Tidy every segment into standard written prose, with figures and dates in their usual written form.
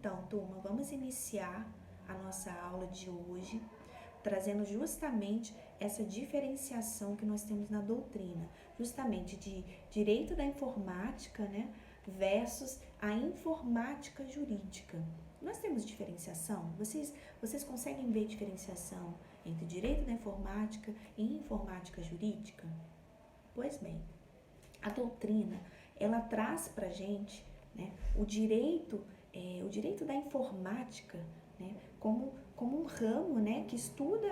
Então, turma, vamos iniciar a nossa aula de hoje, trazendo justamente essa diferenciação que nós temos na doutrina, justamente de direito da informática, né, versus a informática jurídica. Nós temos diferenciação? Vocês conseguem ver diferenciação entre direito da informática e informática jurídica? Pois bem, a doutrina, ela traz para a gente, né, o direito da informática, né, como um ramo, né, que estuda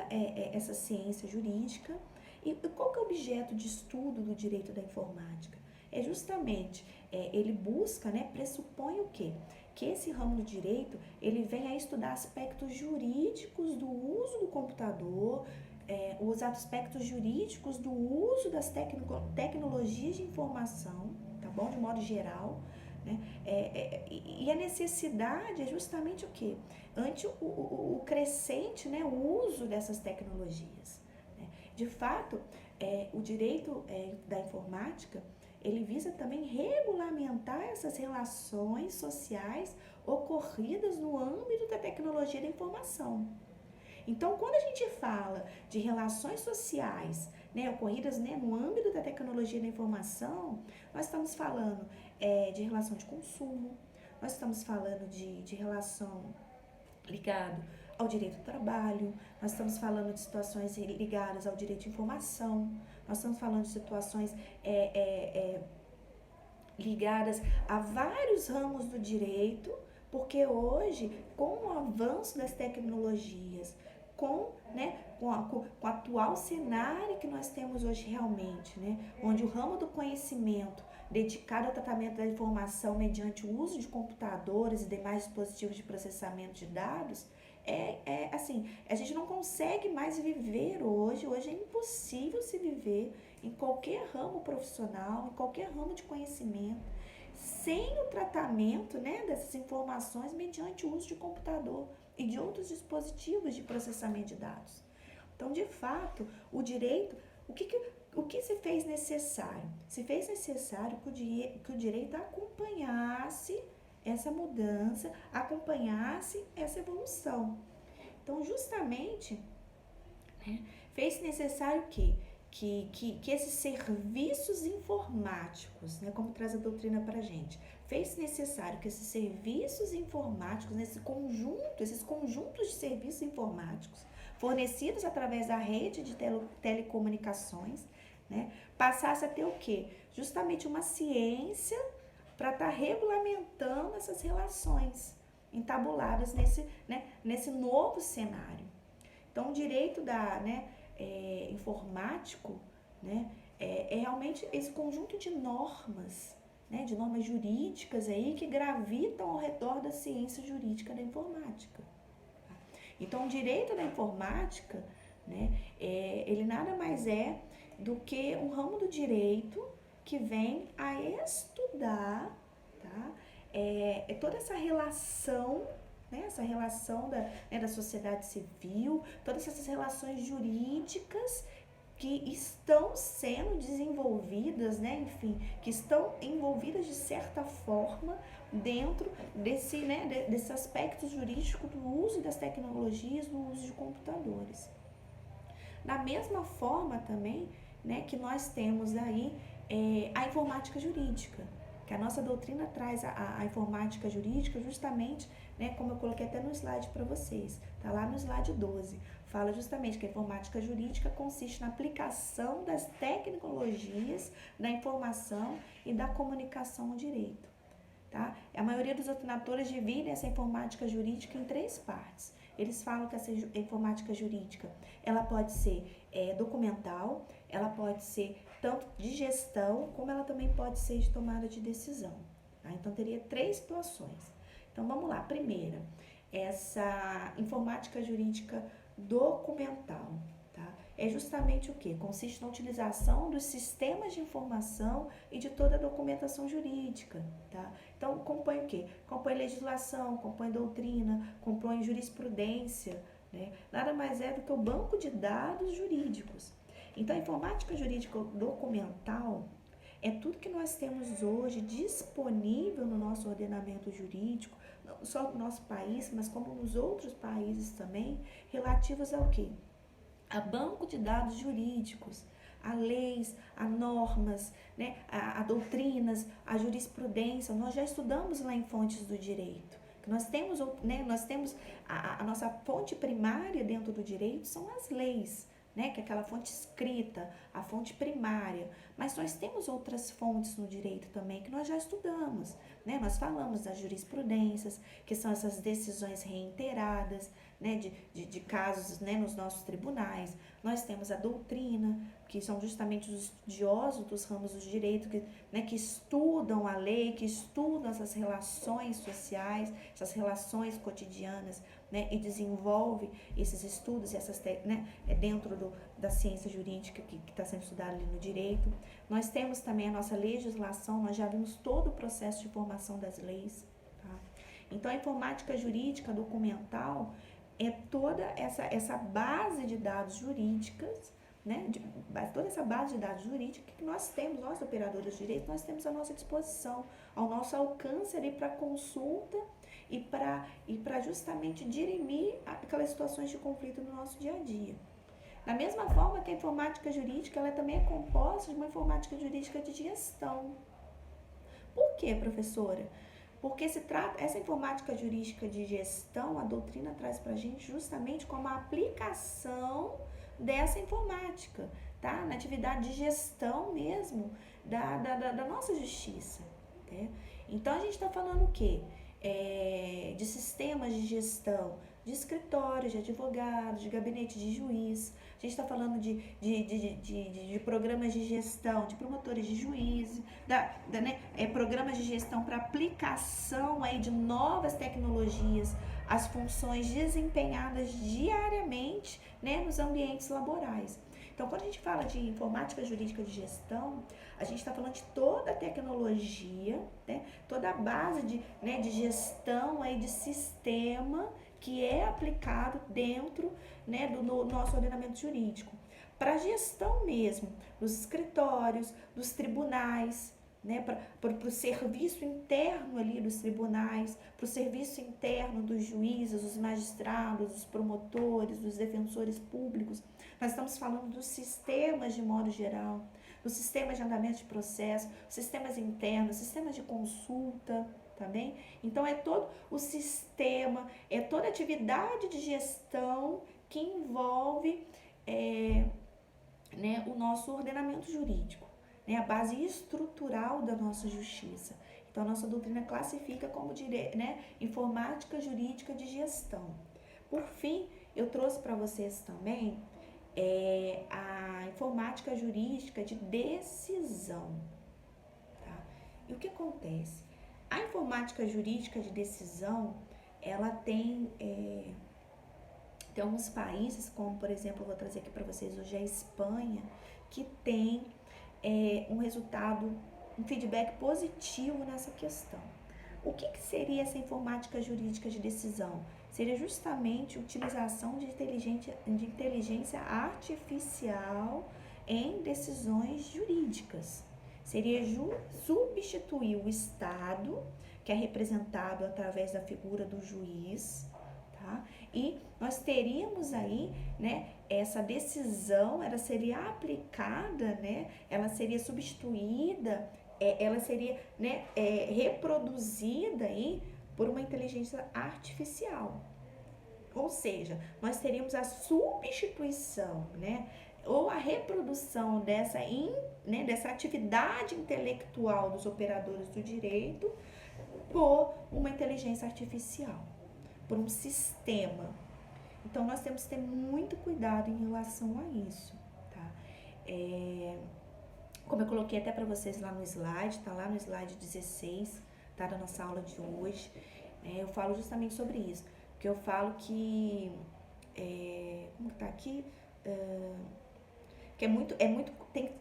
essa ciência jurídica. E qual que é o objeto de estudo do direito da informática? É justamente, ele busca, né, pressupõe o quê? Que esse ramo do direito, ele vem a estudar aspectos jurídicos do uso do computador, os aspectos jurídicos do uso das tecnologias de informação, tá bom? De modo geral, né? E a necessidade é justamente o quê? Ante o crescente, né, o uso dessas tecnologias. Né? De fato, o direito da informática, ele visa também regulamentar essas relações sociais ocorridas no âmbito da tecnologia da informação. Então, quando a gente fala de relações sociais, né, ocorridas, né, no âmbito da tecnologia da informação, nós estamos falando de relação de consumo, nós estamos falando de relação ligado ao direito do trabalho, nós estamos falando de situações ligadas ao direito de informação, nós estamos falando de situações ligadas a vários ramos do direito, porque hoje, com o avanço das tecnologias, com o atual cenário que nós temos hoje realmente, né, onde o ramo do conhecimento dedicado ao tratamento da informação mediante o uso de computadores e demais dispositivos de processamento de dados, assim, a gente não consegue mais viver hoje é impossível se viver em qualquer ramo profissional, em qualquer ramo de conhecimento, sem o tratamento, né, dessas informações mediante o uso de computador e de outros dispositivos de processamento de dados. Então, de fato, o direito, o que se fez necessário? Se fez necessário que o direito acompanhasse essa mudança, acompanhasse essa evolução. Então, justamente, né, fez necessário que esses serviços informáticos, né, como traz a doutrina para a gente, fez necessário que esses serviços informáticos, esses conjuntos de serviços informáticos, fornecidos através da rede de telecomunicações, né, passasse a ter o quê? Justamente uma ciência para estar regulamentando essas relações entabuladas nesse novo cenário. Então, o direito informático, né, realmente esse conjunto de normas, né, de normas jurídicas aí que gravitam ao redor da ciência jurídica da informática. Então, o direito da informática, né, ele nada mais é do que um ramo do direito que vem a estudar, tá, toda essa relação, né, essa relação da sociedade civil, todas essas relações jurídicas que estão sendo desenvolvidas, né, enfim, que estão envolvidas de certa forma dentro desses aspectos jurídicos do uso das tecnologias, do uso de computadores. Da mesma forma também, né, que nós temos aí a informática jurídica, que a nossa doutrina traz a informática jurídica justamente, né, como eu coloquei até no slide para vocês, tá lá no slide 12, fala justamente que a informática jurídica consiste na aplicação das tecnologias da informação e da comunicação ao direito. Tá? A maioria dos doutrinadores dividem essa informática jurídica em 3 partes. Eles falam que essa informática jurídica, ela pode ser documental, ela pode ser tanto de gestão, como ela também pode ser de tomada de decisão. Tá? Então, teria 3 situações. Então, vamos lá. Primeira, essa informática jurídica documental. É justamente o que? Consiste na utilização dos sistemas de informação e de toda a documentação jurídica, tá? Então, compõe o quê? Compõe legislação, compõe doutrina, compõe jurisprudência, né? Nada mais é do que o banco de dados jurídicos. Então, a informática jurídica documental é tudo que nós temos hoje disponível no nosso ordenamento jurídico, não só no nosso país, mas como nos outros países também, relativos ao quê? A banco de dados jurídicos, a leis, a normas, né, a doutrinas, a jurisprudência. Nós já estudamos lá em Fontes do Direito. Nós temos a nossa fonte primária dentro do direito são as leis, né, que é aquela fonte escrita, a fonte primária. Mas nós temos outras fontes no direito também que nós já estudamos, né? Nós falamos das jurisprudências, que são essas decisões reiteradas, né, de casos, né, nos nossos tribunais. Nós temos a doutrina, que são justamente os estudiosos dos ramos do direito, que estudam a lei, que estudam essas relações sociais, essas relações cotidianas, né, e desenvolve esses estudos, dentro da ciência jurídica que está sendo estudada ali no direito. Nós temos também a nossa legislação, nós já vimos todo o processo de formação das leis. Tá? Então, a informática jurídica documental é toda essa base de dados jurídicas, né, toda essa base de dados jurídica que nós temos, nós operadores de direito, nós temos à nossa disposição, ao nosso alcance ali para consulta e para justamente dirimir aquelas situações de conflito no nosso dia a dia. Da mesma forma que a informática jurídica, ela também é composta de uma informática jurídica de gestão. Por quê, professora? Porque essa informática jurídica de gestão, a doutrina traz para a gente justamente como a aplicação dessa informática, tá? Na atividade de gestão mesmo da nossa justiça. Né? Então, a gente está falando o quê? De sistemas de gestão, de escritórios, de advogados, de gabinete de juiz. A gente está falando de programas de gestão, de promotores de juízes, programas de gestão para aplicação aí de novas tecnologias, as funções desempenhadas diariamente, né, nos ambientes laborais. Então, quando a gente fala de informática jurídica de gestão, a gente está falando de toda a tecnologia, né, toda a base de gestão aí de sistema que é aplicado dentro, né, do nosso ordenamento jurídico. Para a gestão mesmo, dos escritórios, dos tribunais, né, para o serviço interno ali dos tribunais, para o serviço interno dos juízes, dos magistrados, dos promotores, dos defensores públicos. Nós estamos falando dos sistemas de modo geral, dos sistemas de andamento de processo, sistemas internos, sistemas de consulta, tá bem? Então, é todo o sistema, é toda a atividade de gestão que envolve o nosso ordenamento jurídico, né? A base estrutural da nossa justiça. Então, a nossa doutrina classifica como informática jurídica de gestão. Por fim, eu trouxe para vocês também a informática jurídica de decisão. Tá? E o que acontece? A informática jurídica de decisão, ela tem alguns países, como por exemplo, eu vou trazer aqui para vocês hoje a Espanha, que tem um feedback positivo nessa questão. O que seria essa informática jurídica de decisão? Seria justamente a utilização de inteligência artificial em decisões jurídicas. Seria substituir o Estado, que é representado através da figura do juiz, tá? E nós teríamos aí, né, essa decisão, ela seria aplicada, né, ela seria substituída, ela seria, né, reproduzida aí por uma inteligência artificial. Ou seja, nós teríamos a substituição, né, ou a reprodução dessa atividade intelectual dos operadores do direito por uma inteligência artificial, por um sistema. Então, nós temos que ter muito cuidado em relação a isso, tá? Como eu coloquei até para vocês lá no slide, tá lá no slide 16, tá, da nossa aula de hoje, eu falo justamente sobre isso, porque eu falo que, como que tá aqui? Que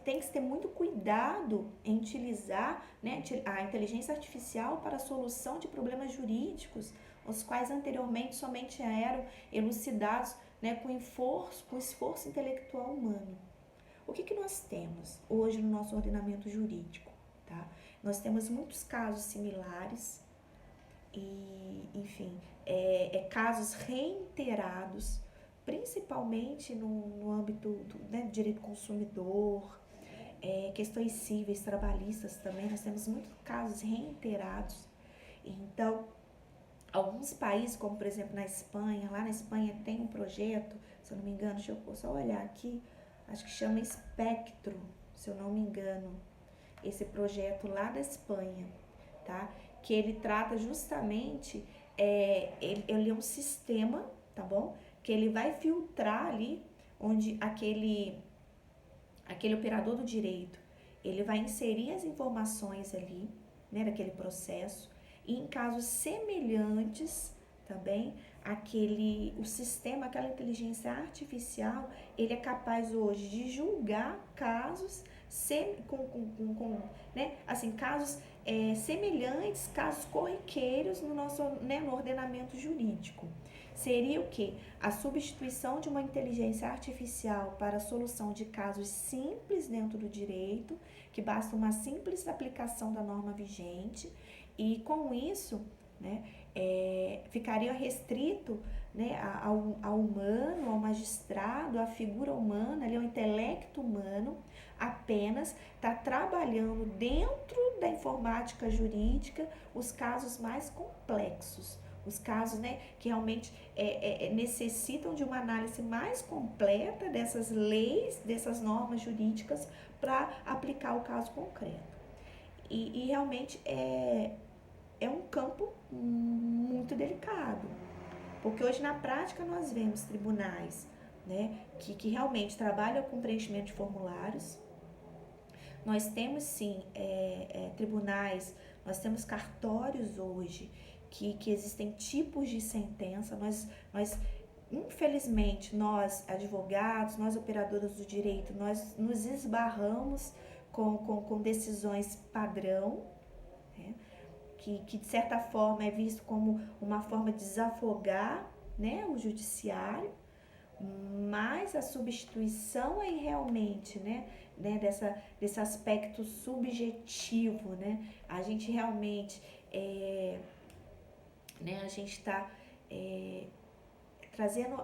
tem que se ter muito cuidado em utilizar, né, a inteligência artificial para a solução de problemas jurídicos, os quais anteriormente somente eram elucidados, né, com esforço intelectual humano. O que nós temos hoje no nosso ordenamento jurídico? Tá? Nós temos muitos casos similares, e, enfim, casos reiterados, principalmente no âmbito né, do direito consumidor, questões cíveis, trabalhistas também, nós temos muitos casos reiterados. Então, alguns países, como por exemplo na Espanha, lá na Espanha tem um projeto, se eu não me engano, deixa eu só olhar aqui, acho que chama Espectro, se eu não me engano, esse projeto lá da Espanha, tá? Que ele trata justamente, ele é um sistema, tá bom? Que ele vai filtrar ali onde aquele operador do direito, ele vai inserir as informações ali, né, daquele processo, e em casos semelhantes, também, o sistema, aquela inteligência artificial, ele é capaz hoje de julgar casos né, assim, casos semelhantes, casos corriqueiros no nosso, né, no ordenamento jurídico. Seria o quê? A substituição de uma inteligência artificial para a solução de casos simples dentro do direito, que basta uma simples aplicação da norma vigente, e com isso, né, ficaria restrito, né, ao humano, ao magistrado, à figura humana, ao intelecto humano, apenas está trabalhando dentro da informática jurídica os casos mais complexos, os casos, né, que realmente necessitam de uma análise mais completa dessas leis, dessas normas jurídicas para aplicar o caso concreto. E realmente é um campo muito delicado, porque hoje na prática nós vemos tribunais, né, que realmente trabalham com preenchimento de formulários. Nós temos sim tribunais, nós temos cartórios hoje que existem tipos de sentença. Nós infelizmente, nós advogados, nós operadoras do direito, nós nos esbarramos com decisões padrão, né? Que de certa forma é visto como uma forma de desafogar, né, o judiciário, mas a substituição é realmente, né, desse aspecto subjetivo, né, a gente realmente, né, a gente está trazendo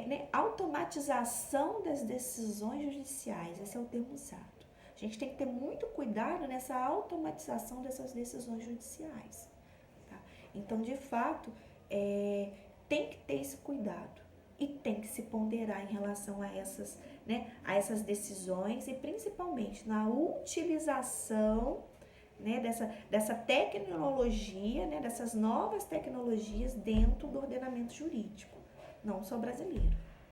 né, automatização das decisões judiciais, esse é o termo usado. A gente tem que ter muito cuidado nessa automatização dessas decisões judiciais. Tá? Então, de fato, tem que ter esse cuidado e tem que se ponderar em relação a essas, né, a essas decisões e principalmente na utilização, né, dessa tecnologia, né, dessas novas tecnologias dentro do ordenamento jurídico, não só brasileiro.